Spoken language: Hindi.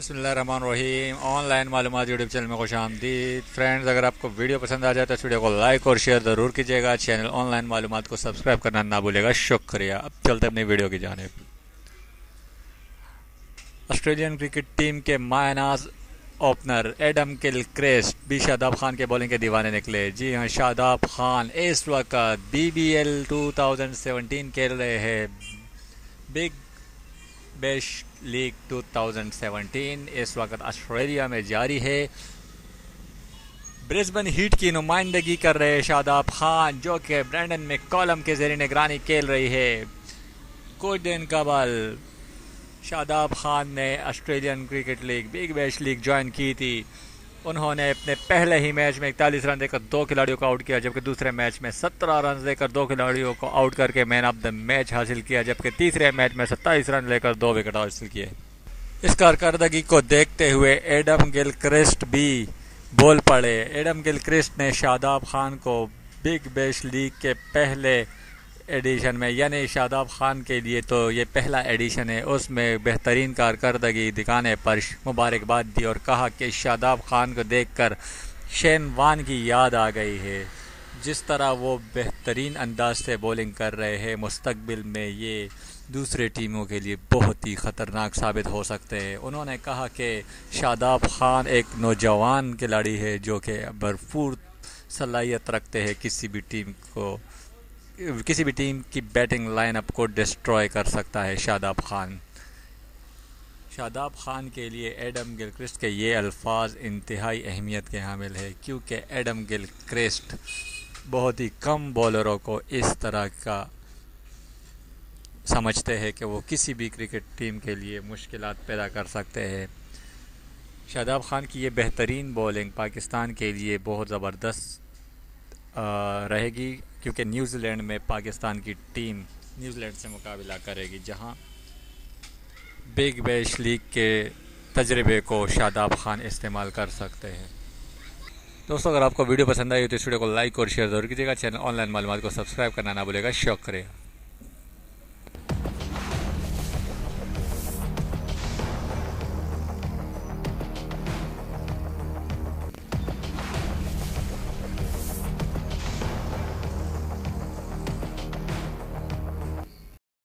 बिस्मिल्लाहिर्रहमानिर्रहीम। ऑनलाइन मालूमात यूट्यूब चैनल में खुशामदीद। फ्रेंड्स, अगर आपको वीडियो पसंद आ जाए तो इस वीडियो को लाइक और शेयर ज़रूर कीजिएगा। चैनल ऑनलाइन मालूमात को सब्सक्राइब करना ना भूलिएगा। शुक्रिया। अब चलते अपनी वीडियो की जानिब। ऑस्ट्रेलियन क्रिकेट टीम के मायनाज ओपनर एडम गिलक्रिस्ट भी शादाब खान के बॉलिंग के दीवाने निकले। जी हाँ, शादाब खान इस वक्त BBL 2017 खेल रहे हैं। बिग बैश लीग 2017 इस वक्त ऑस्ट्रेलिया में जारी है। ब्रिस्बेन हीट की नुमाइंदगी कर रहे शादाब खान, जो कि ब्रैंडन मैककलम के ज़रिए निगरानी खेल रही है। कुछ दिन कबल शादाब खान ने Australian cricket league big bash league join की थी। उन्होंने अपने पहले ही मैच में 41 रन देकर 2 खिलाड़ियों को आउट किया, जबकि दूसरे मैच में 17 रन देकर 2 खिलाड़ियों को आउट करके मैन ऑफ द मैच हासिल किया, जबकि तीसरे मैच में 27 रन लेकर 2 विकेट हासिल किए। इस कारकर्दगी को देखते हुए एडम गिलक्रिस्ट भी बोल पड़े। एडम गिलक्रिस्ट ने शादाब खान को बिग बैश लीग के पहले एडिशन में, यानी शादाब खान के लिए तो ये पहला एडिशन है, उसमें बेहतरीन कारकर्दगी दिखाने पर मुबारकबाद दी और कहा कि शादाब खान को देखकर शेन वॉर्न की याद आ गई है। जिस तरह वो बेहतरीन अंदाज से बॉलिंग कर रहे हैं, मुस्तकबिल में ये दूसरे टीमों के लिए बहुत ही ख़तरनाक साबित हो सकते हैं। उन्होंने कहा कि शादाब खान एक नौजवान खिलाड़ी है जो कि भरपूर सलाहियत रखते हैं, किसी भी टीम की बैटिंग लाइनअप को डिस्ट्रॉय कर सकता है शादाब खान के लिए एडम गिलक्रिस्ट के ये अल्फाज इंतहाई अहमियत के हामिल है, क्योंकि एडम गिलक्रिस्ट बहुत ही कम बॉलरों को इस तरह का समझते हैं कि वो किसी भी क्रिकेट टीम के लिए मुश्किलात पैदा कर सकते हैं। शादाब खान की ये बेहतरीन बॉलिंग पाकिस्तान के लिए बहुत ज़बरदस्त रहेगी, क्योंकि न्यूजीलैंड में पाकिस्तान की टीम न्यूजीलैंड से मुकाबला करेगी, जहां बिग बैश लीग के तजर्बे को शादाब खान इस्तेमाल कर सकते हैं। दोस्तों, अगर आपको वीडियो पसंद आई तो इस वीडियो को लाइक और शेयर ज़रूर कीजिएगा। चैनल ऑनलाइन मालूमात को सब्सक्राइब करना ना भूलिएगा। शुक्रिया।